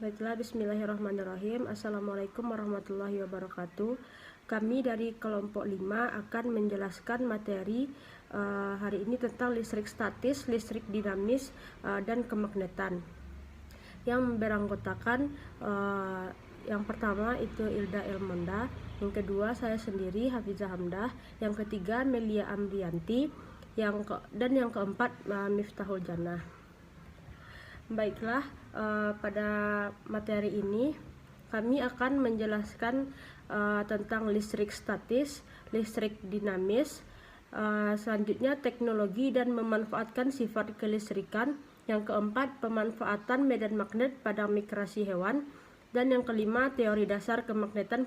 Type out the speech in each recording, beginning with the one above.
Baiklah, bismillahirrahmanirrahim. Assalamualaikum warahmatullahi wabarakatuh. Kami dari kelompok 5 akan menjelaskan materi hari ini tentang listrik statis, listrik dinamis, dan kemagnetan. Yang beranggotakan yang pertama itu Ilda Elmonda, yang kedua saya sendiri Hafizah Hamdah, yang ketiga Melia Amrianti, dan yang keempat Miftahul Jannah. Baiklah, pada materi ini kami akan menjelaskan tentang listrik statis, listrik dinamis, selanjutnya teknologi dan memanfaatkan sifat kelistrikan, yang keempat pemanfaatan medan magnet pada migrasi hewan, dan yang kelima teori dasar kemagnetan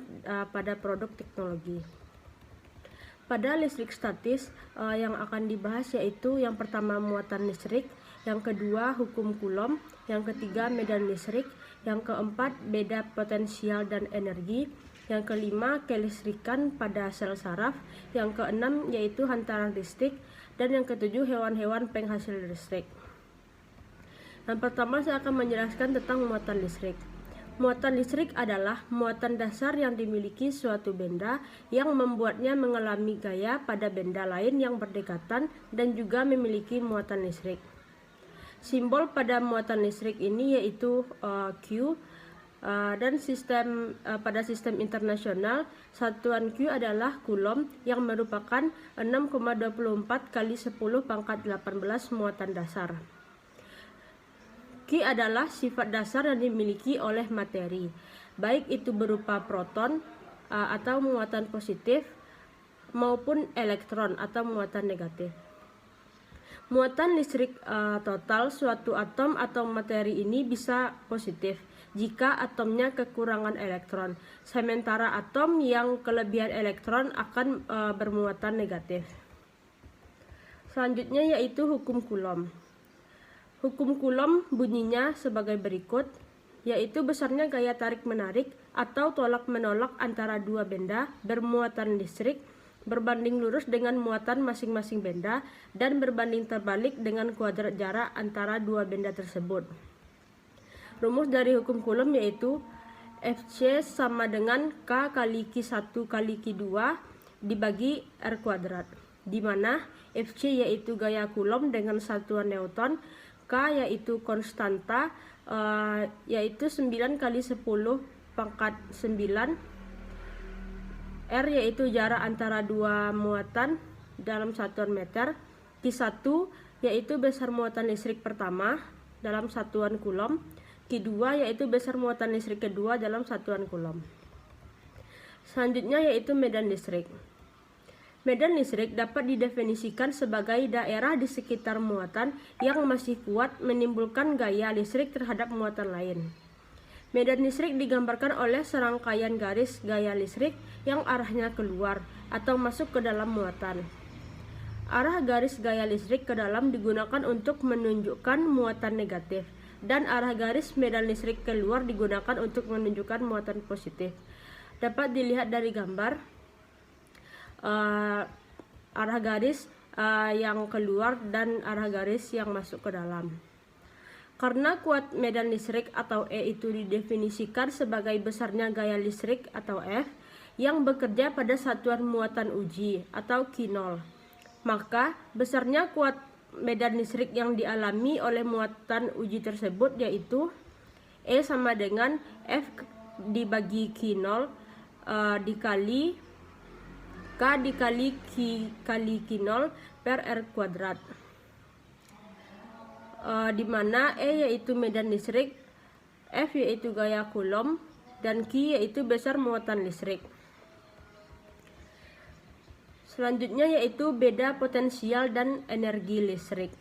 pada produk teknologi. Pada listrik statis yang akan dibahas yaitu yang pertama muatan listrik, yang kedua hukum Coulomb, yang ketiga medan listrik, yang keempat beda potensial dan energi, yang kelima kelistrikan pada sel saraf, yang keenam yaitu hantaran listrik, dan yang ketujuh hewan-hewan penghasil listrik. Yang pertama saya akan menjelaskan tentang muatan listrik. Muatan listrik adalah muatan dasar yang dimiliki suatu benda yang membuatnya mengalami gaya pada benda lain yang berdekatan dan juga memiliki muatan listrik. Simbol pada muatan listrik ini yaitu Q, dan pada sistem internasional satuan Q adalah Coulomb yang merupakan 6,24 kali 10 pangkat 18 muatan dasar. Q adalah sifat dasar yang dimiliki oleh materi, baik itu berupa proton atau muatan positif maupun elektron atau muatan negatif. Muatan listrik total suatu atom atau materi ini bisa positif jika atomnya kekurangan elektron, sementara atom yang kelebihan elektron akan bermuatan negatif. Selanjutnya yaitu hukum Coulomb. Hukum Coulomb bunyinya sebagai berikut, yaitu besarnya gaya tarik-menarik atau tolak-menolak antara dua benda bermuatan listrik berbanding lurus dengan muatan masing-masing benda dan berbanding terbalik dengan kuadrat jarak antara dua benda tersebut. Rumus dari hukum Coulomb yaitu Fc sama dengan K kali Q1 kali Q2 dibagi R kuadrat, di mana Fc yaitu gaya Coulomb dengan satuan Newton, K yaitu konstanta yaitu 9 kali 10 pangkat 9, R yaitu jarak antara dua muatan dalam satuan meter, Q1 yaitu besar muatan listrik pertama dalam satuan Coulomb, Q2 yaitu besar muatan listrik kedua dalam satuan Coulomb. Selanjutnya yaitu medan listrik. Medan listrik dapat didefinisikan sebagai daerah di sekitar muatan yang masih kuat menimbulkan gaya listrik terhadap muatan lain. Medan listrik digambarkan oleh serangkaian garis gaya listrik yang arahnya keluar atau masuk ke dalam muatan. Arah garis gaya listrik ke dalam digunakan untuk menunjukkan muatan negatif, dan arah garis medan listrik keluar digunakan untuk menunjukkan muatan positif. Dapat dilihat dari gambar arah garis yang keluar dan arah garis yang masuk ke dalam. Karena kuat medan listrik atau E itu didefinisikan sebagai besarnya gaya listrik atau F yang bekerja pada satuan muatan uji atau Q0, maka besarnya kuat medan listrik yang dialami oleh muatan uji tersebut yaitu E sama dengan F dibagi Q0 dikali K dikali Q kali Q0 per R kuadrat. Di mana E yaitu medan listrik, F yaitu gaya Coulomb, dan Q yaitu besar muatan listrik. Selanjutnya yaitu beda potensial dan energi listrik.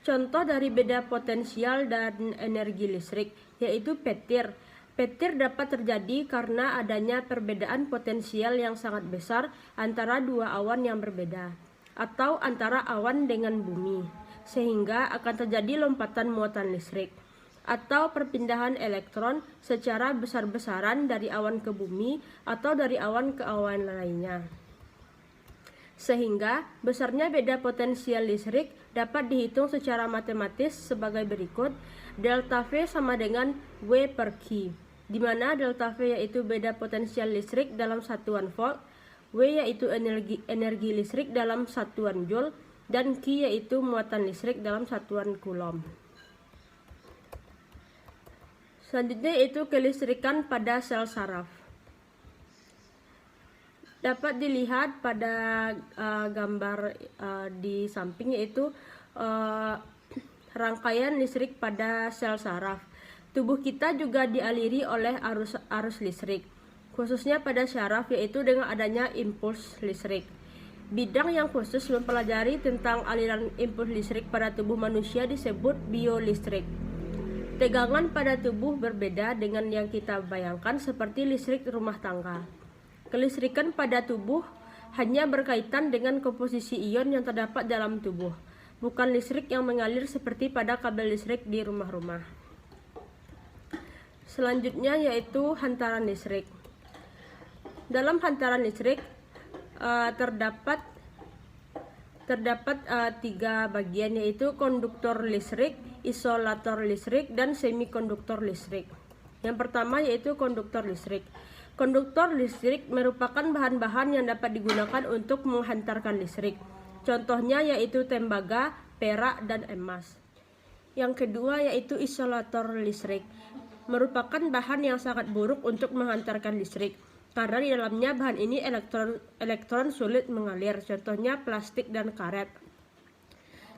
Contoh dari beda potensial dan energi listrik yaitu petir. Petir dapat terjadi karena adanya perbedaan potensial yang sangat besar antara dua awan yang berbeda, atau antara awan dengan bumi, sehingga akan terjadi lompatan muatan listrik, atau perpindahan elektron secara besar-besaran dari awan ke bumi atau dari awan ke awan lainnya. Sehingga besarnya beda potensial listrik dapat dihitung secara matematis sebagai berikut. Delta V sama dengan W per Q, di mana delta V yaitu beda potensial listrik dalam satuan volt, W yaitu energi listrik dalam satuan joule, dan Q yaitu muatan listrik dalam satuan coulomb. Selanjutnya yaitu kelistrikan pada sel saraf. Dapat dilihat pada gambar di samping, yaitu rangkaian listrik pada sel saraf. Tubuh kita juga dialiri oleh arus listrik, khususnya pada saraf, yaitu dengan adanya impuls listrik. Bidang yang khusus mempelajari tentang aliran impuls listrik pada tubuh manusia disebut biolistrik. Tegangan pada tubuh berbeda dengan yang kita bayangkan seperti listrik rumah tangga. Kelistrikan pada tubuh hanya berkaitan dengan komposisi ion yang terdapat dalam tubuh, bukan listrik yang mengalir seperti pada kabel listrik di rumah-rumah. Selanjutnya yaitu hantaran listrik. Dalam hantaran listrik terdapat tiga bagian, yaitu konduktor listrik, isolator listrik, dan semikonduktor listrik. Yang pertama yaitu konduktor listrik. Konduktor listrik merupakan bahan-bahan yang dapat digunakan untuk menghantarkan listrik. Contohnya yaitu tembaga, perak, dan emas. Yang kedua yaitu isolator listrik. Merupakan bahan yang sangat buruk untuk menghantarkan listrik, karena di dalamnya bahan ini elektron sulit mengalir, contohnya plastik dan karet.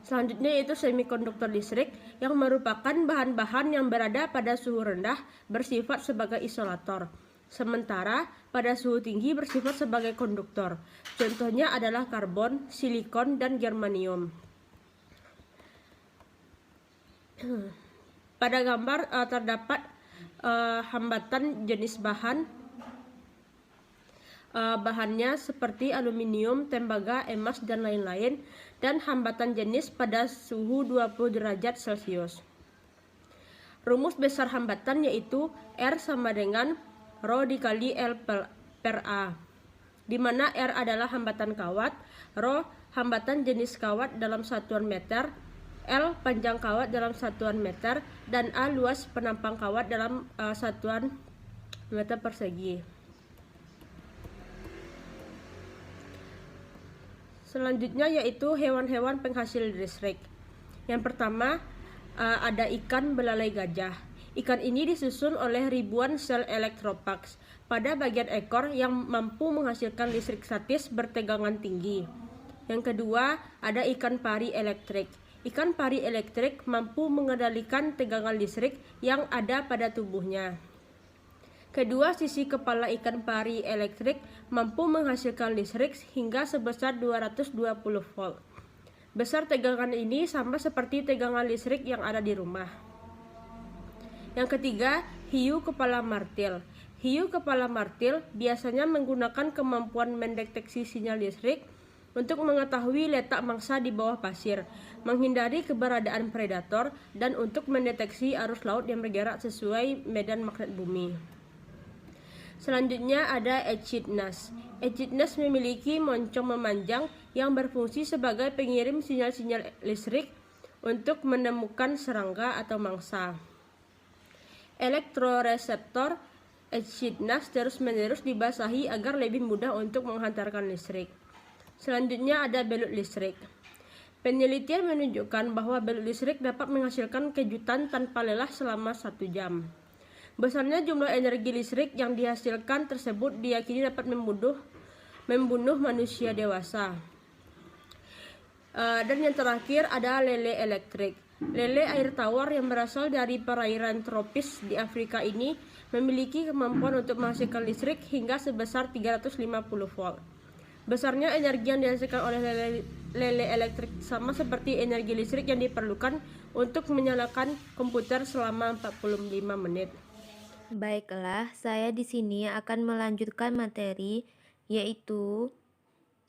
Selanjutnya yaitu semikonduktor listrik, yang merupakan bahan-bahan yang berada pada suhu rendah bersifat sebagai isolator, sementara pada suhu tinggi bersifat sebagai konduktor. Contohnya adalah karbon, silikon, dan germanium. Pada gambar terdapat hambatan jenis bahannya seperti aluminium, tembaga, emas, dan lain-lain, dan hambatan jenis pada suhu 20 derajat Celcius. Rumus besar hambatan yaitu R sama dengan Rho dikali L per A, di mana R adalah hambatan kawat, Rho hambatan jenis kawat dalam satuan meter, L panjang kawat dalam satuan meter, dan A luas penampang kawat dalam satuan meter persegi. Selanjutnya yaitu hewan-hewan penghasil listrik. Yang pertama ada ikan belalai gajah. Ikan ini disusun oleh ribuan sel elektropax pada bagian ekor yang mampu menghasilkan listrik statis bertegangan tinggi. Yang kedua ada ikan pari elektrik. Ikan pari elektrik mampu mengendalikan tegangan listrik yang ada pada tubuhnya. Kedua sisi kepala ikan pari elektrik mampu menghasilkan listrik hingga sebesar 220 volt. Besar tegangan ini sama seperti tegangan listrik yang ada di rumah. Yang ketiga, hiu kepala martil. Hiu kepala martil biasanya menggunakan kemampuan mendeteksi sinyal listrik untuk mengetahui letak mangsa di bawah pasir, menghindari keberadaan predator, dan untuk mendeteksi arus laut yang bergerak sesuai medan magnet bumi. Selanjutnya ada echidnas. Echidnas memiliki moncong memanjang yang berfungsi sebagai pengirim sinyal-sinyal listrik untuk menemukan serangga atau mangsa. Elektroreseptor echidnas terus-menerus dibasahi agar lebih mudah untuk menghantarkan listrik. Selanjutnya ada belut listrik. Penelitian menunjukkan bahwa belut listrik dapat menghasilkan kejutan tanpa lelah selama 1 jam. Besarnya jumlah energi listrik yang dihasilkan tersebut diyakini dapat membunuh manusia dewasa. Dan yang terakhir ada lele elektrik. Lele air tawar yang berasal dari perairan tropis di Afrika ini memiliki kemampuan untuk menghasilkan listrik hingga sebesar 350 volt. Besarnya energi yang dihasilkan oleh lele elektrik sama seperti energi listrik yang diperlukan untuk menyalakan komputer selama 45 menit. Baiklah, saya di sini akan melanjutkan materi, yaitu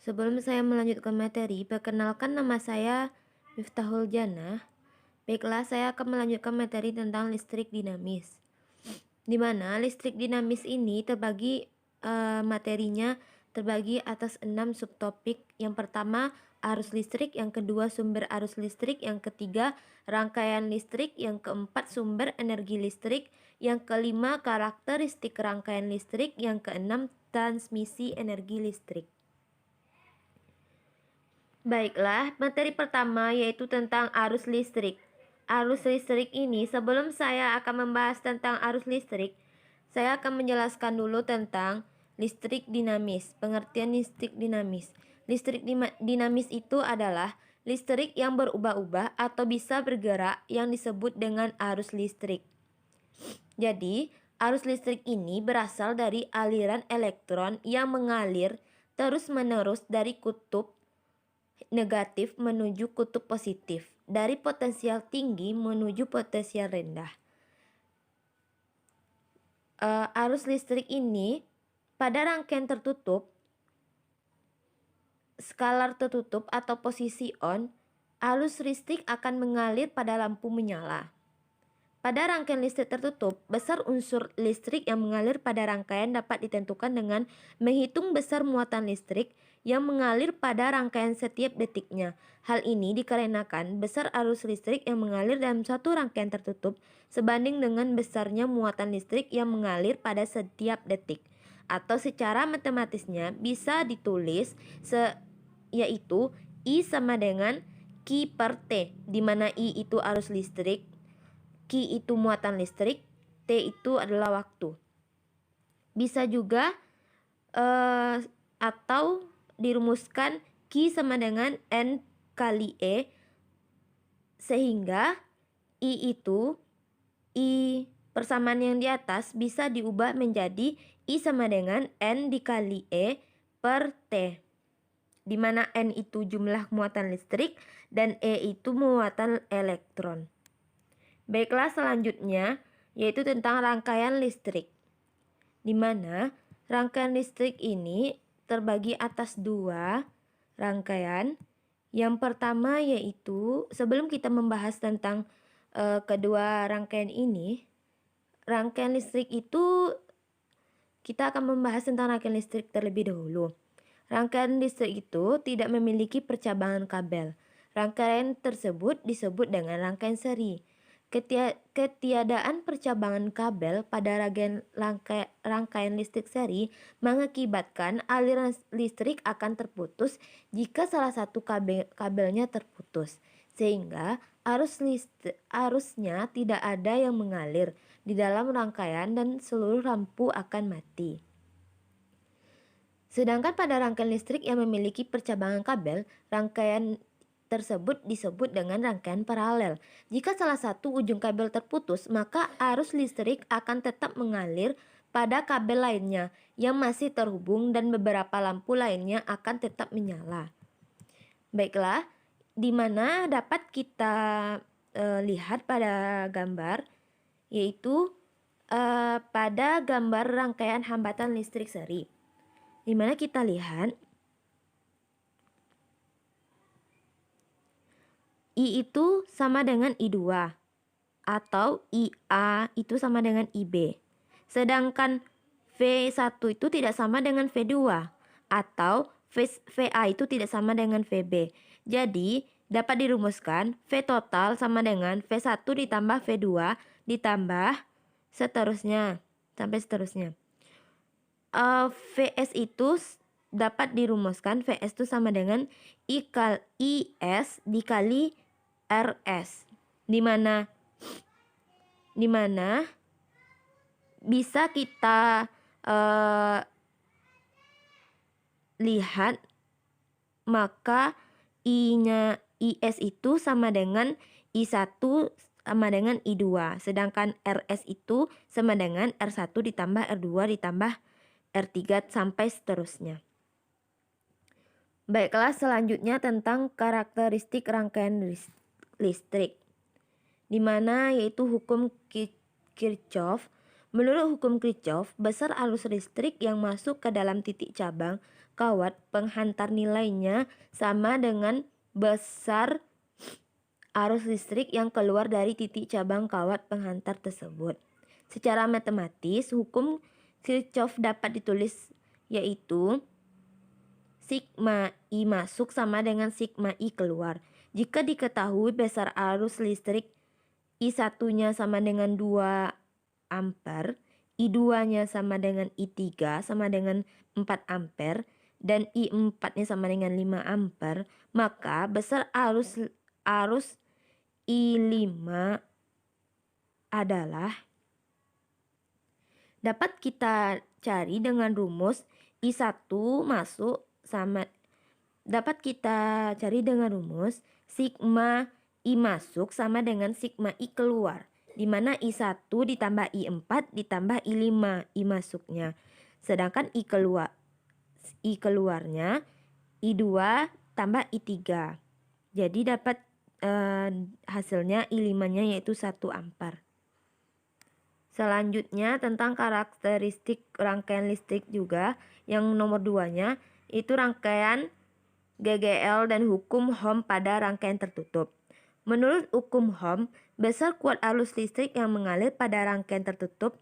sebelum saya melanjutkan materi, perkenalkan nama saya Miftahul Jannah. Baiklah, saya akan melanjutkan materi tentang listrik dinamis. Di mana listrik dinamis ini terbagi materinya terbagi atas 6 subtopik. Yang pertama, arus listrik, yang kedua, sumber arus listrik, yang ketiga, rangkaian listrik, yang keempat, sumber energi listrik, yang kelima, karakteristik rangkaian listrik, yang keenam, transmisi energi listrik. Baiklah, materi pertama yaitu tentang arus listrik. Arus listrik ini, sebelum saya akan membahas tentang arus listrik, saya akan menjelaskan dulu tentang listrik dinamis. Pengertian listrik dinamis. Listrik dinamis itu adalah listrik yang berubah-ubah atau bisa bergerak yang disebut dengan arus listrik. Jadi, arus listrik ini berasal dari aliran elektron yang mengalir terus-menerus dari kutub negatif menuju kutub positif, dari potensial tinggi menuju potensial rendah. Arus listrik ini pada rangkaian tertutup, skalar tertutup atau posisi on, arus listrik akan mengalir pada lampu menyala. Pada rangkaian listrik tertutup, besar unsur listrik yang mengalir pada rangkaian dapat ditentukan dengan menghitung besar muatan listrik yang mengalir pada rangkaian setiap detiknya. Hal ini dikarenakan besar arus listrik yang mengalir dalam satu rangkaian tertutup sebanding dengan besarnya muatan listrik yang mengalir pada setiap detik. Atau secara matematisnya bisa ditulis yaitu I sama dengan Q per T, di mana I itu arus listrik, Q itu muatan listrik, T itu adalah waktu. Bisa juga atau dirumuskan Q sama dengan N kali E, sehingga I persamaan yang di atas bisa diubah menjadi I sama dengan N dikali E per T, di mana N itu jumlah muatan listrik dan E itu muatan elektron. Baiklah, selanjutnya yaitu tentang rangkaian listrik, di mana rangkaian listrik ini terbagi atas 2 rangkaian. Yang pertama yaitu, sebelum kita membahas tentang kedua rangkaian ini, rangkaian listrik itu kita akan membahas tentang rangkaian listrik terlebih dahulu. Rangkaian listrik itu tidak memiliki percabangan kabel. Rangkaian tersebut disebut dengan rangkaian seri. Ketiadaan percabangan kabel pada rangkaian listrik seri mengakibatkan aliran listrik akan terputus jika salah satu kabelnya terputus, sehingga arusnya tidak ada yang mengalir di dalam rangkaian dan seluruh lampu akan mati. Sedangkan pada rangkaian listrik yang memiliki percabangan kabel, rangkaian tersebut disebut dengan rangkaian paralel. Jika salah satu ujung kabel terputus, maka arus listrik akan tetap mengalir pada kabel lainnya yang masih terhubung dan beberapa lampu lainnya akan tetap menyala. Baiklah, di mana dapat kita lihat pada gambar, yaitu pada gambar rangkaian hambatan listrik seri, di mana kita lihat I itu sama dengan I2 atau IA itu sama dengan IB. Sedangkan V1 itu tidak sama dengan V2 atau VA itu tidak sama dengan VB. Jadi dapat dirumuskan V total sama dengan V1 ditambah V2 ditambah seterusnya sampai seterusnya. VS itu dapat dirumuskan, VS itu sama dengan IS dikali RS, di mana bisa kita lihat, maka IS itu sama dengan I1 sama dengan I2, sedangkan RS itu sama dengan R1 ditambah R2 ditambah R3 sampai seterusnya. Baiklah, selanjutnya tentang karakteristik rangkaian listrik, di mana yaitu hukum Kirchhoff. Menurut hukum Kirchhoff, besar arus listrik yang masuk ke dalam titik cabang kawat penghantar nilainya sama dengan besar arus listrik yang keluar dari titik cabang kawat penghantar tersebut. Secara matematis, hukum Kirchhoff dapat ditulis yaitu sigma I masuk sama dengan sigma I keluar. Jika diketahui besar arus listrik I1-nya sama dengan 2 ampere, I2-nya sama dengan I3 sama dengan 4 ampere, dan I4-nya sama dengan 5 ampere, maka besar arus I5 adalah dapat kita cari dengan rumus I1 masuk sama dapat kita cari dengan rumus sigma I masuk sama dengan sigma I keluar, di mana I1 ditambah I4 ditambah I5 I masuknya. Sedangkan I keluarnya I2 tambah I3. Jadi dapat hasilnya I5-nya yaitu 1 ampere. Selanjutnya tentang karakteristik rangkaian listrik juga, yang nomor 2-nya itu rangkaian GGL dan hukum Ohm pada rangkaian tertutup. Menurut hukum Ohm, besar kuat arus listrik yang mengalir pada rangkaian tertutup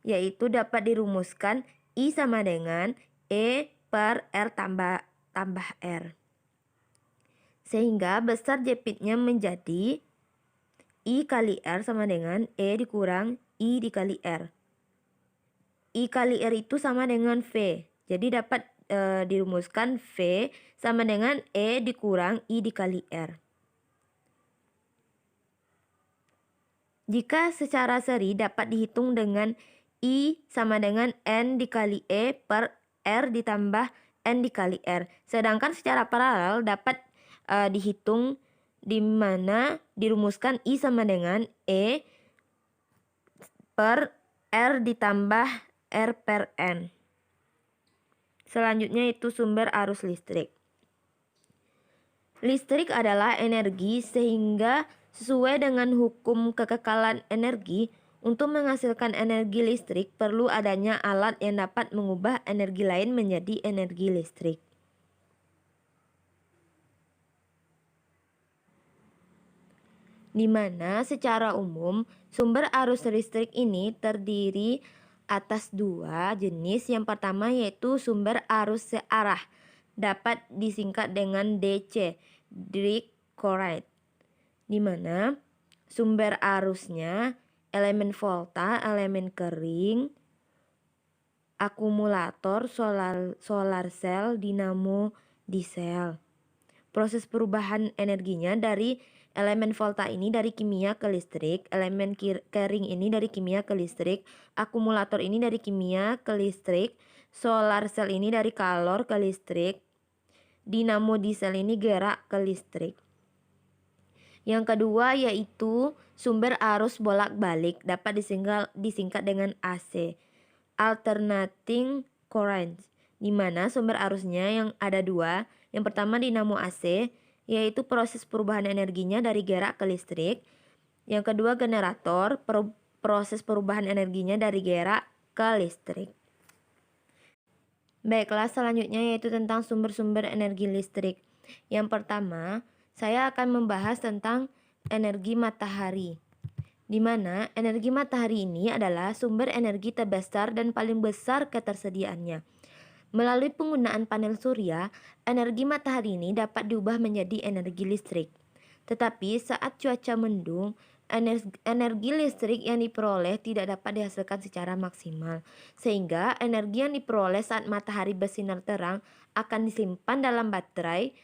yaitu dapat dirumuskan I sama dengan E per R tambah R. Sehingga besar jepitnya menjadi I kali R sama dengan E dikurang I dikali R. I kali R itu sama dengan V. Jadi dapat dirumuskan V sama dengan E dikurang I dikali R. Jika secara seri dapat dihitung dengan I sama dengan N dikali E per R ditambah N dikali R. Sedangkan secara paralel dapat dihitung di mana dirumuskan I sama dengan E per R ditambah R per N. Selanjutnya itu sumber arus listrik. Listrik adalah energi, sehingga sesuai dengan hukum kekekalan energi, untuk menghasilkan energi listrik perlu adanya alat yang dapat mengubah energi lain menjadi energi listrik. Di mana secara umum sumber arus listrik ini terdiri atas 2 jenis. Yang pertama yaitu sumber arus searah, dapat disingkat dengan DC, direct current, di mana sumber arusnya elemen volta, elemen kering, akumulator, solar cell, dinamo, diesel. Proses perubahan energinya dari elemen volta ini dari kimia ke listrik, elemen kering ini dari kimia ke listrik, akumulator ini dari kimia ke listrik, solar cell ini dari kalor ke listrik, dinamo diesel ini gerak ke listrik. Yang kedua yaitu sumber arus bolak-balik, dapat disingkat dengan AC, alternating current, di mana sumber arusnya yang ada 2. Yang pertama dinamo AC, yaitu proses perubahan energinya dari gerak ke listrik. Yang kedua generator, proses perubahan energinya dari gerak ke listrik. Baiklah, selanjutnya yaitu tentang sumber-sumber energi listrik. Yang pertama, saya akan membahas tentang energi matahari, di mana energi matahari ini adalah sumber energi terbesar dan paling besar ketersediaannya. Melalui penggunaan panel surya, energi matahari ini dapat diubah menjadi energi listrik. Tetapi saat cuaca mendung, energi listrik yang diperoleh tidak dapat dihasilkan secara maksimal, sehingga energi yang diperoleh saat matahari bersinar terang akan disimpan dalam baterai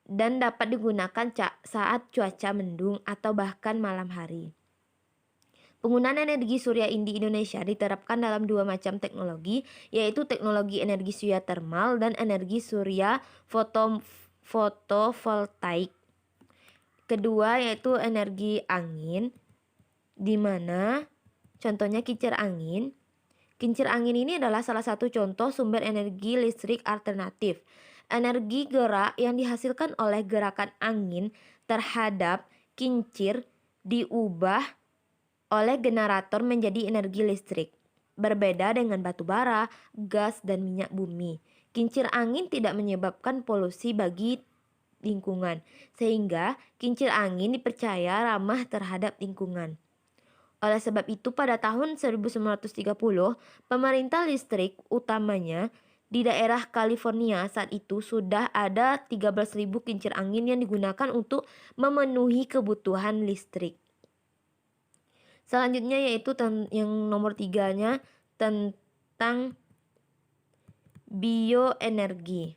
dan dapat digunakan saat cuaca mendung atau bahkan malam hari. Penggunaan energi surya di Indonesia diterapkan dalam 2 macam teknologi, yaitu teknologi energi surya termal dan energi surya fotovoltaik. Kedua yaitu energi angin, di mana contohnya kincir angin. Kincir angin ini adalah salah satu contoh sumber energi listrik alternatif. Energi gerak yang dihasilkan oleh gerakan angin terhadap kincir diubah oleh generator menjadi energi listrik. Berbeda dengan batu bara, gas, dan minyak bumi, kincir angin tidak menyebabkan polusi bagi lingkungan, sehingga kincir angin dipercaya ramah terhadap lingkungan. Oleh sebab itu pada tahun 1930, pemerintah listrik utamanya Di daerah California saat itu sudah ada 13.000 kincir angin yang digunakan untuk memenuhi kebutuhan listrik. Selanjutnya yaitu yang nomor 3-nya tentang bioenergi.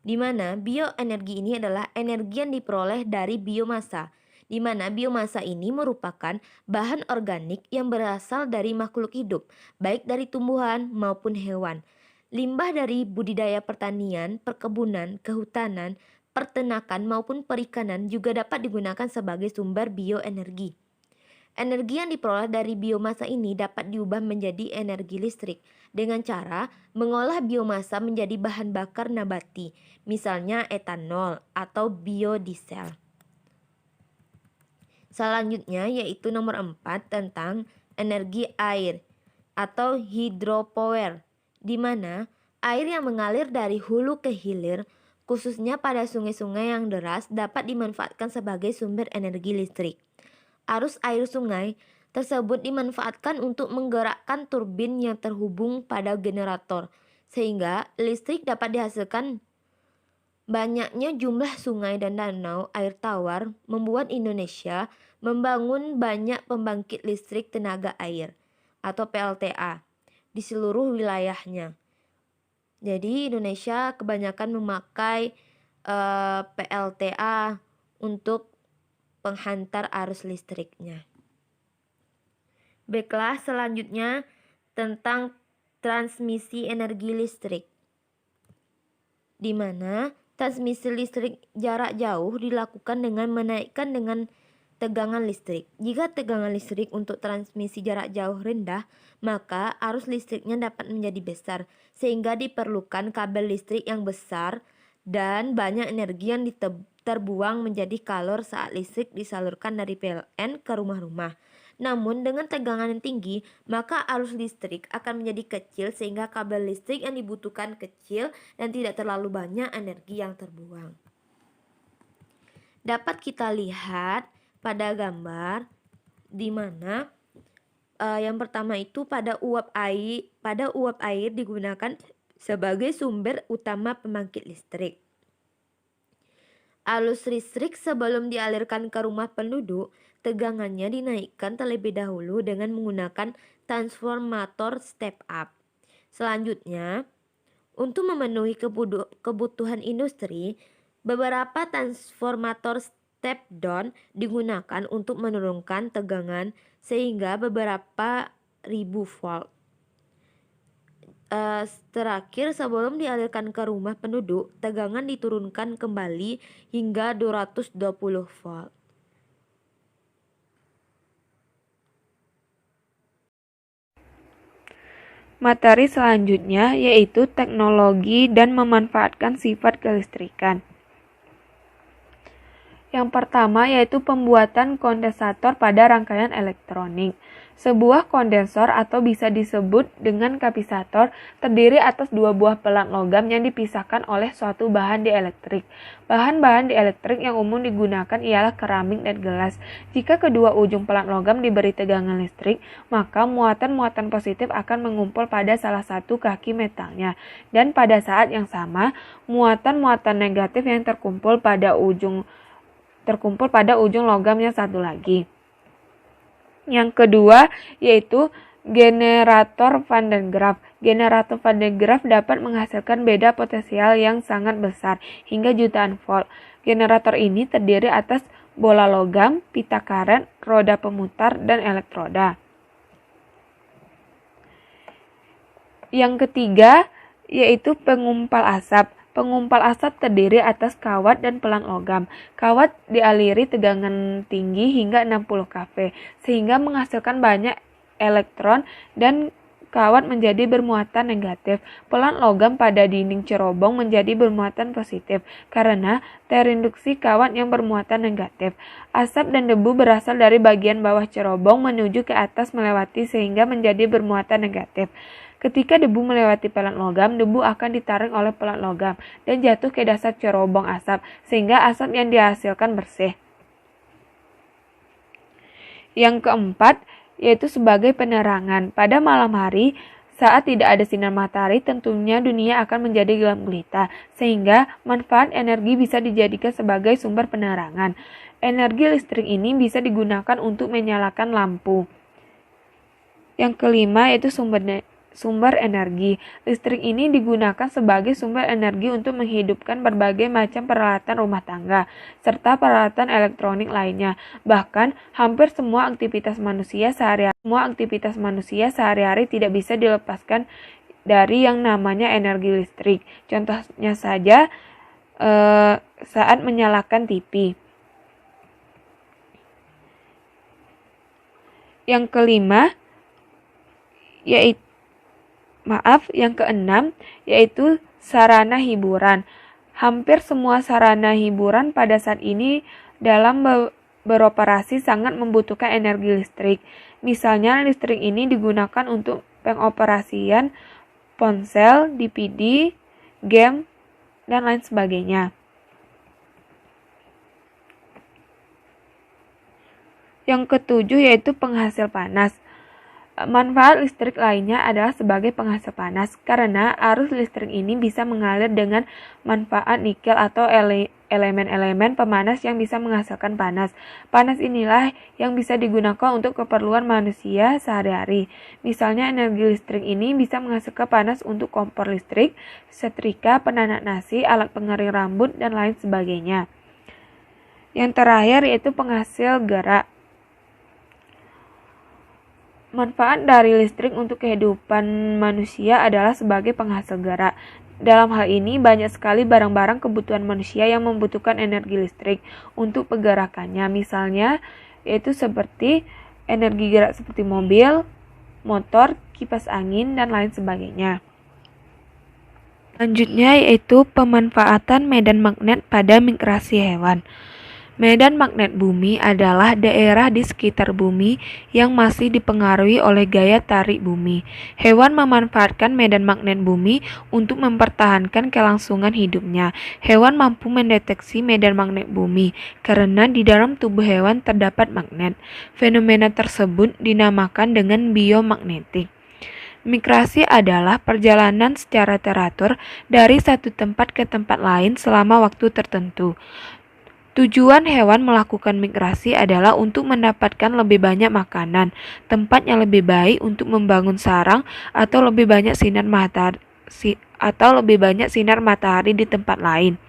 Di mana bioenergi ini adalah energi yang diperoleh dari biomasa, di mana biomasa ini merupakan bahan organik yang berasal dari makhluk hidup, baik dari tumbuhan maupun hewan. Limbah dari budidaya pertanian, perkebunan, kehutanan, peternakan maupun perikanan juga dapat digunakan sebagai sumber bioenergi. Energi yang diperoleh dari biomasa ini dapat diubah menjadi energi listrik dengan cara mengolah biomasa menjadi bahan bakar nabati, misalnya etanol atau biodiesel. Selanjutnya yaitu nomor 4 tentang energi air atau hydropower, di mana air yang mengalir dari hulu ke hilir, khususnya pada sungai-sungai yang deras, dapat dimanfaatkan sebagai sumber energi listrik. Arus air sungai tersebut dimanfaatkan untuk menggerakkan turbin yang terhubung pada generator, sehingga listrik dapat dihasilkan. Banyaknya jumlah sungai dan danau air tawar membuat Indonesia membangun banyak pembangkit listrik tenaga air atau PLTA di seluruh wilayahnya. Jadi Indonesia kebanyakan memakai PLTA untuk penghantar arus listriknya. Baiklah, selanjutnya tentang transmisi energi listrik, di mana transmisi listrik jarak jauh dilakukan dengan menaikkan dengan tegangan listrik. Jika tegangan listrik untuk transmisi jarak jauh rendah, maka arus listriknya dapat menjadi besar, sehingga diperlukan kabel listrik yang besar dan banyak energi yang terbuang menjadi kalor saat listrik disalurkan dari PLN ke rumah-rumah. Namun dengan tegangan yang tinggi, maka arus listrik akan menjadi kecil sehingga kabel listrik yang dibutuhkan kecil dan tidak terlalu banyak energi yang terbuang. Dapat kita lihat pada gambar di mana yang pertama itu pada uap air digunakan sebagai sumber utama pembangkit listrik. Arus listrik sebelum dialirkan ke rumah penduduk, tegangannya dinaikkan terlebih dahulu dengan menggunakan transformator step up. Selanjutnya, untuk memenuhi kebutuhan industri, beberapa transformator step down digunakan untuk menurunkan tegangan sehingga beberapa ribu volt. Terakhir, sebelum dialirkan ke rumah penduduk, tegangan diturunkan kembali hingga 220 volt. Materi selanjutnya yaitu teknologi dan memanfaatkan sifat kelistrikan. Yang pertama yaitu pembuatan kondensator pada rangkaian elektronik. Sebuah kondensor atau bisa disebut dengan kapacitor terdiri atas dua buah pelat logam yang dipisahkan oleh suatu bahan dieelektrik. Bahan-bahan dieelektrik yang umum digunakan ialah keramik dan gelas. Jika kedua ujung pelat logam diberi tegangan listrik, maka muatan-muatan positif akan mengumpul pada salah satu kaki metalnya. Dan pada saat yang sama, muatan-muatan negatif yang terkumpul pada ujung logam yang satu lagi. Yang kedua yaitu generator Van de Graaff. Generator Van de Graaff dapat menghasilkan beda potensial yang sangat besar hingga jutaan volt. Generator ini terdiri atas bola logam, pita karet, roda pemutar, dan elektroda. Yang ketiga yaitu pengumpal asap. Pengumpal asap terdiri atas kawat dan pelat logam. Kawat dialiri tegangan tinggi hingga 60 kV, sehingga menghasilkan banyak elektron dan kawat menjadi bermuatan negatif. Pelat logam pada dinding cerobong menjadi bermuatan positif karena terinduksi kawat yang bermuatan negatif. Asap dan debu berasal dari bagian bawah cerobong menuju ke atas melewati sehingga menjadi bermuatan negatif. Ketika debu melewati pelat logam, debu akan ditarik oleh pelat logam dan jatuh ke dasar cerobong asap, sehingga asap yang dihasilkan bersih. Yang keempat, yaitu sebagai penerangan. Pada malam hari, Saat tidak ada sinar matahari, tentunya dunia akan menjadi gelap gulita, sehingga manfaat energi bisa dijadikan sebagai sumber penerangan. Energi listrik ini bisa digunakan untuk menyalakan lampu. Yang kelima yaitu sumber energi. Listrik ini digunakan sebagai sumber energi untuk menghidupkan berbagai macam peralatan rumah tangga, serta peralatan elektronik lainnya. Bahkan, hampir semua aktivitas manusia sehari-hari tidak bisa dilepaskan dari yang namanya energi listrik. Contohnya saja, saat menyalakan TV. Yang keenam yaitu sarana hiburan. Hampir semua sarana hiburan pada saat ini dalam beroperasi sangat membutuhkan energi listrik. Misalnya, listrik ini digunakan untuk pengoperasian ponsel, DVD, game, dan lain sebagainya. Yang ketujuh yaitu penghasil panas. Manfaat listrik lainnya adalah sebagai penghasil panas, karena arus listrik ini bisa mengalir dengan manfaat nikel atau elemen-elemen pemanas yang bisa menghasilkan panas. Panas inilah yang bisa digunakan untuk keperluan manusia sehari-hari. Misalnya, energi listrik ini bisa menghasilkan panas untuk kompor listrik, setrika, penanak nasi, alat pengering rambut, dan lain sebagainya. Yang terakhir yaitu penghasil gerak. Manfaat dari listrik untuk kehidupan manusia adalah sebagai penghasil gerak. Dalam hal ini, banyak sekali barang-barang kebutuhan manusia yang membutuhkan energi listrik untuk pergerakannya. Misalnya, yaitu seperti energi gerak seperti mobil, motor, kipas angin, dan lain sebagainya. Selanjutnya yaitu pemanfaatan medan magnet pada migrasi hewan. Medan magnet bumi adalah daerah di sekitar bumi yang masih dipengaruhi oleh gaya tarik bumi. Hewan memanfaatkan medan magnet bumi untuk mempertahankan kelangsungan hidupnya. Hewan mampu mendeteksi medan magnet bumi karena di dalam tubuh hewan terdapat magnet. Fenomena tersebut dinamakan dengan biomagnetik. Migrasi adalah perjalanan secara teratur dari satu tempat ke tempat lain selama waktu tertentu. Tujuan hewan melakukan migrasi adalah untuk mendapatkan lebih banyak makanan, tempat yang lebih baik untuk membangun sarang, atau lebih banyak sinar matahari di tempat lain.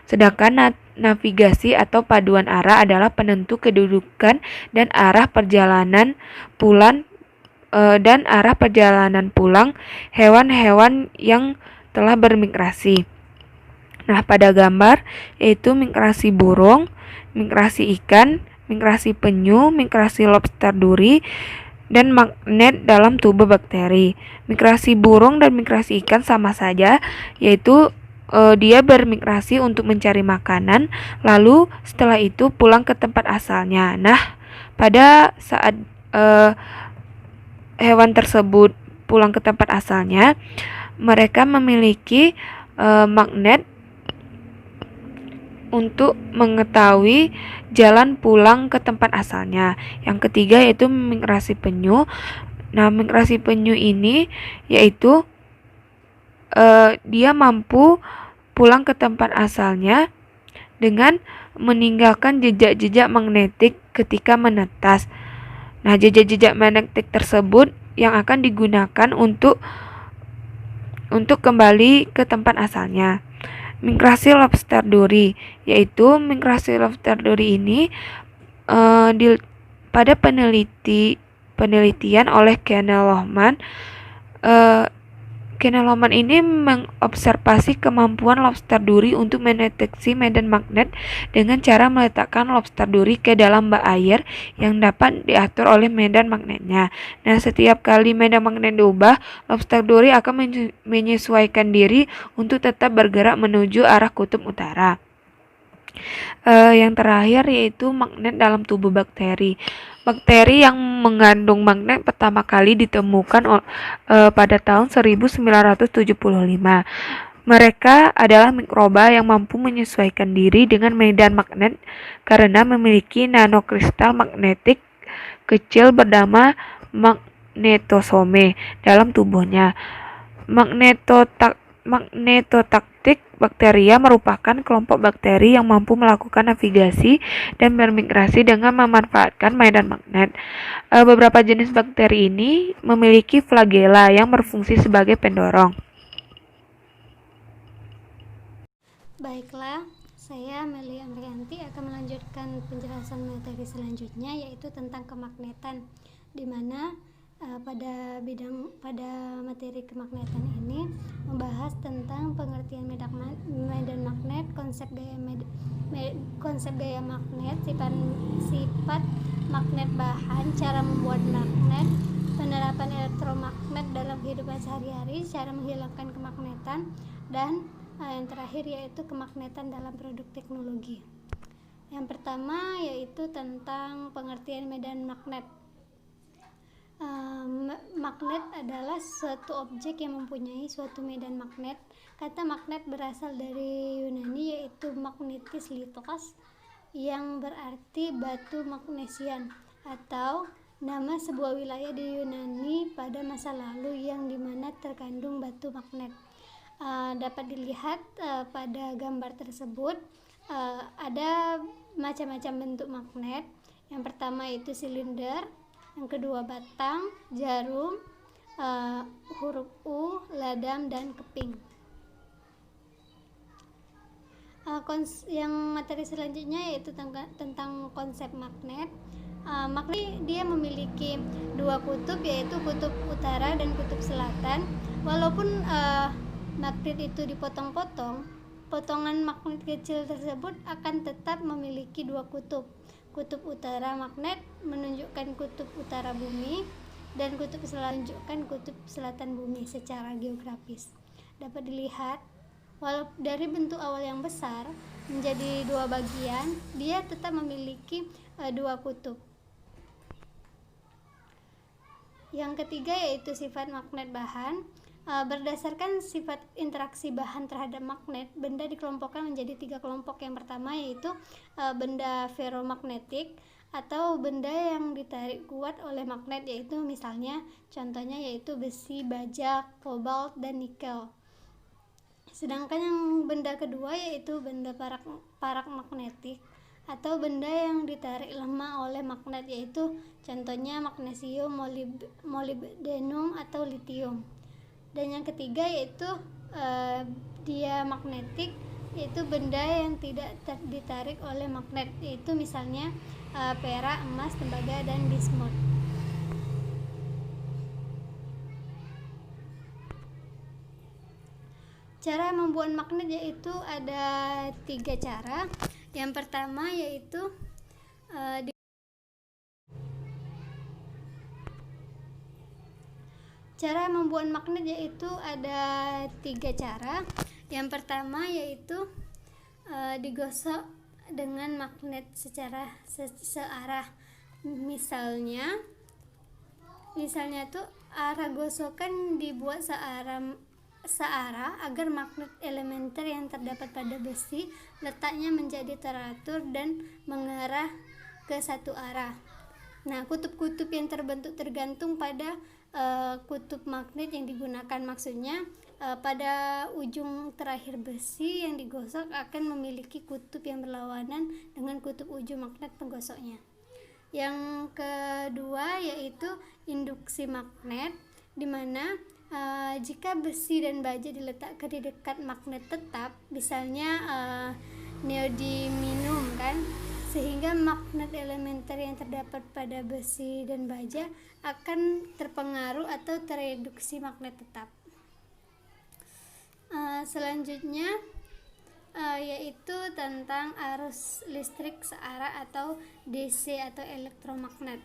Sedangkan navigasi atau paduan arah adalah penentu kedudukan dan arah perjalanan pulang hewan-hewan yang telah bermigrasi. Nah, pada gambar yaitu migrasi burung, migrasi ikan, migrasi penyu, migrasi lobster duri, dan magnet dalam tubuh bakteri. Migrasi burung dan migrasi ikan sama saja, yaitu dia bermigrasi untuk mencari makanan, lalu setelah itu pulang ke tempat asalnya. Nah, pada saat hewan tersebut pulang ke tempat asalnya, mereka memiliki magnet untuk mengetahui jalan pulang ke tempat asalnya. Yang ketiga yaitu migrasi penyu. Nah, migrasi penyu ini yaitu dia mampu pulang ke tempat asalnya dengan meninggalkan jejak-jejak magnetik ketika menetas. Nah, jejak-jejak magnetik tersebut yang akan digunakan untuk kembali ke tempat asalnya. Migrasi lobster duri, yaitu migrasi lobster duri ini pada penelitian oleh Kenneth Lohman. Kenneth Lohman ini mengobservasi kemampuan lobster duri untuk mendeteksi medan magnet dengan cara meletakkan lobster duri ke dalam bak air yang dapat diatur oleh medan magnetnya. Nah, setiap kali medan magnet diubah, lobster duri akan menyesuaikan diri untuk tetap bergerak menuju arah kutub utara. Yang terakhir yaitu magnet dalam tubuh bakteri. Bakteri yang mengandung magnet pertama kali ditemukan pada tahun 1975. Mereka adalah mikroba yang mampu menyesuaikan diri dengan medan magnet karena memiliki nanokristal magnetik kecil bernama magnetosome dalam tubuhnya. Magnetotaktik bakteria merupakan kelompok bakteri yang mampu melakukan navigasi dan bermigrasi dengan memanfaatkan medan magnet. Beberapa jenis bakteri ini memiliki flagela yang berfungsi sebagai pendorong. Baiklah, saya Melia Amrianti akan melanjutkan penjelasan materi selanjutnya, yaitu tentang kemagnetan, di mana pada materi kemagnetan ini membahas tentang pengertian medan magnet, konsep gaya magnet, sifat magnet bahan, cara membuat magnet, penerapan elektromagnet dalam kehidupan sehari-hari, cara menghilangkan kemagnetan, dan yang terakhir yaitu kemagnetan dalam produk teknologi. Yang pertama yaitu tentang pengertian medan magnet. Magnet adalah suatu objek yang mempunyai suatu medan magnet. Kata magnet berasal dari Yunani, yaitu magnetis litos, yang berarti batu magnesian, atau nama sebuah wilayah di Yunani pada masa lalu yang dimana terkandung batu magnet. Dapat dilihat pada gambar tersebut ada macam-macam bentuk magnet. Yang pertama itu silinder, yang kedua batang, jarum, huruf U, ladam, dan keping. Yang materi selanjutnya yaitu tentang konsep magnet. Magnet dia memiliki dua kutub, yaitu kutub utara dan kutub selatan. Walaupun magnet itu dipotong-potong, potongan magnet kecil tersebut akan tetap memiliki dua kutub. Kutub utara magnet menunjukkan kutub utara bumi, dan kutub selatan menunjukkan kutub selatan bumi secara geografis. Dapat dilihat, walau dari bentuk awal yang besar menjadi dua bagian, dia tetap memiliki dua kutub. Yang ketiga yaitu sifat magnet bahan. Berdasarkan sifat interaksi bahan terhadap magnet, benda dikelompokkan menjadi 3 kelompok. Yang pertama yaitu benda ferromagnetik, atau benda yang ditarik kuat oleh magnet, yaitu misalnya contohnya yaitu besi, baja, kobalt, dan nikel. Sedangkan yang benda kedua yaitu benda parakmagnetik, atau benda yang ditarik lemah oleh magnet, yaitu contohnya magnesium, molybdenum, atau litium. Dan yang ketiga yaitu diamagnetik, yaitu benda yang tidak ditarik oleh magnet, yaitu misalnya perak, emas, tembaga, dan bismut. Cara membuat magnet yaitu ada 3 cara. Yang pertama yaitu cara membuat magnet yaitu ada 3 cara. Yang pertama yaitu digosok dengan magnet secara searah. Misalnya tuh arah gosokan dibuat searah agar magnet elementer yang terdapat pada besi letaknya menjadi teratur dan mengarah ke satu arah. Nah, kutub-kutub yang terbentuk tergantung pada kutub magnet yang digunakan. Maksudnya pada ujung terakhir besi yang digosok akan memiliki kutub yang berlawanan dengan kutub ujung magnet penggosoknya. Yang kedua yaitu induksi magnet, di mana jika besi dan baja diletakkan di dekat magnet tetap, misalnya neodymium kan, sehingga magnet elementer yang terdapat pada besi dan baja akan terpengaruh atau tereduksi magnet tetap. Selanjutnya yaitu tentang arus listrik searah atau DC atau elektromagnet.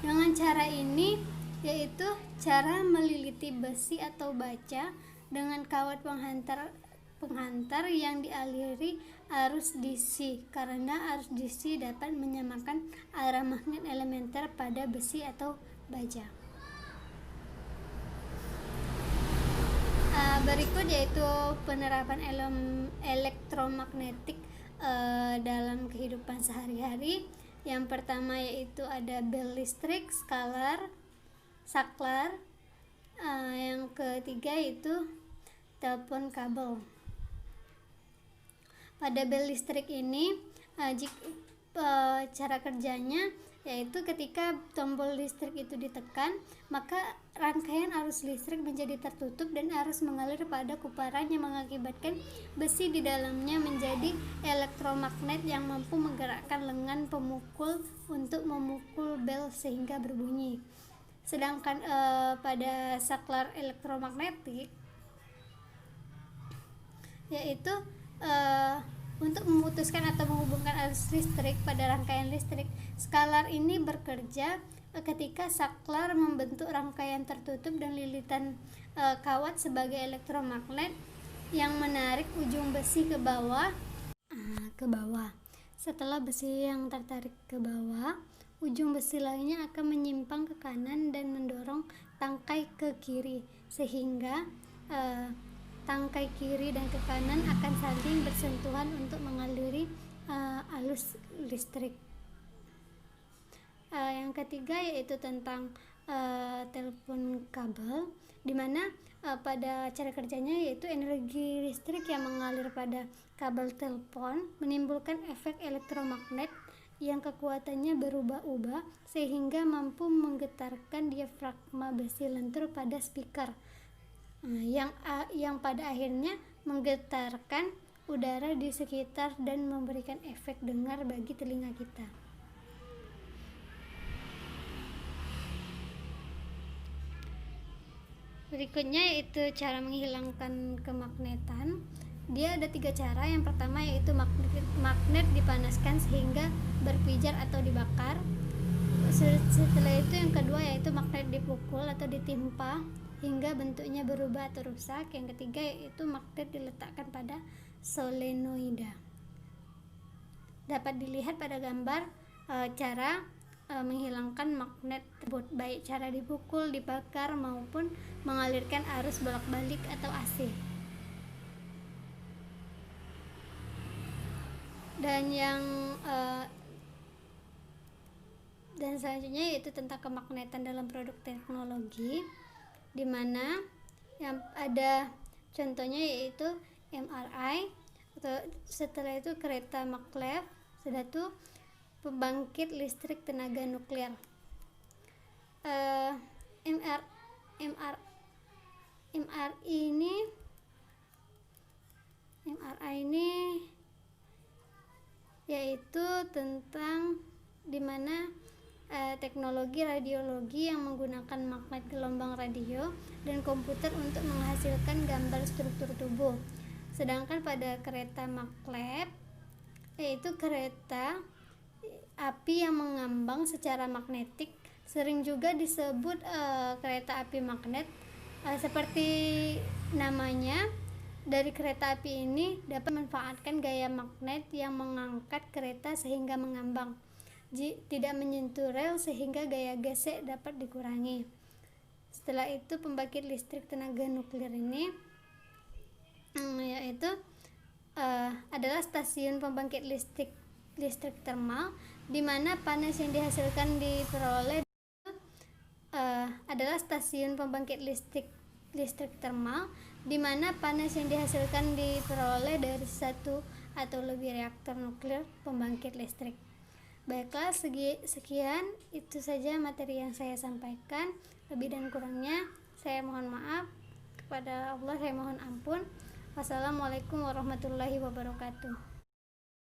Dengan cara ini yaitu cara meliliti besi atau baja dengan kawat penghantar yang dialiri arus DC, karena arus DC dapat menyamakan arah magnet elementer pada besi atau baja. Berikut yaitu penerapan elektromagnetik dalam kehidupan sehari-hari. Yang pertama yaitu ada bel listrik, saklar. Yang ketiga itu telepon kabel. Pada bel listrik ini cara kerjanya yaitu ketika tombol listrik itu ditekan, maka rangkaian arus listrik menjadi tertutup dan arus mengalir pada kuparan yang mengakibatkan besi di dalamnya menjadi elektromagnet yang mampu menggerakkan lengan pemukul untuk memukul bel sehingga berbunyi. Sedangkan pada saklar elektromagnetik yaitu untuk memutuskan atau menghubungkan arus listrik pada rangkaian listrik. Saklar ini bekerja ketika saklar membentuk rangkaian tertutup dan lilitan kawat sebagai elektromagnet yang menarik ujung besi ke bawah. Setelah besi yang tertarik ke bawah, ujung besi lainnya akan menyimpang ke kanan dan mendorong tangkai ke kiri, sehingga tangkai kiri dan ke kanan akan saling bersentuhan untuk mengaliri arus listrik. Yang ketiga yaitu tentang telepon kabel, di mana pada cara kerjanya yaitu energi listrik yang mengalir pada kabel telepon menimbulkan efek elektromagnet yang kekuatannya berubah-ubah sehingga mampu menggetarkan diafragma besi lentur pada speaker, yang pada akhirnya menggetarkan udara di sekitar dan memberikan efek dengar bagi telinga kita. Berikutnya yaitu cara menghilangkan kemagnetan. Dia ada 3 cara. Yang pertama yaitu magnet dipanaskan sehingga berpijar atau dibakar. Setelah itu yang kedua yaitu magnet dipukul atau ditimpa hingga bentuknya berubah atau rusak. Yang ketiga yaitu magnet diletakkan pada solenoida. Dapat dilihat pada gambar cara menghilangkan magnet tersebut, baik cara dipukul, dibakar maupun mengalirkan arus bolak-balik atau AC. Dan selanjutnya yaitu tentang kemagnetan dalam produk teknologi, di mana yang ada contohnya yaitu MRI, atau setelah itu kereta maglev, sudah itu pembangkit listrik tenaga nuklir. MRI ini yaitu tentang dimana teknologi radiologi yang menggunakan magnet gelombang radio dan komputer untuk menghasilkan gambar struktur tubuh. Sedangkan pada kereta maglev yaitu kereta api yang mengambang secara magnetik, sering juga disebut kereta api magnet. Seperti namanya, dari kereta api ini dapat memanfaatkan gaya magnet yang mengangkat kereta sehingga mengambang, tidak menyentuh rel sehingga gaya gesek dapat dikurangi. Setelah itu pembangkit listrik tenaga nuklir ini yaitu adalah stasiun pembangkit listrik termal, di mana panas yang dihasilkan diperoleh adalah stasiun pembangkit listrik termal, di mana panas yang dihasilkan diperoleh dari satu atau lebih reaktor nuklir pembangkit listrik. Baiklah, sekian itu saja materi yang saya sampaikan. Lebih dan kurangnya saya mohon maaf. Kepada Allah saya mohon ampun. Wassalamualaikum warahmatullahi wabarakatuh.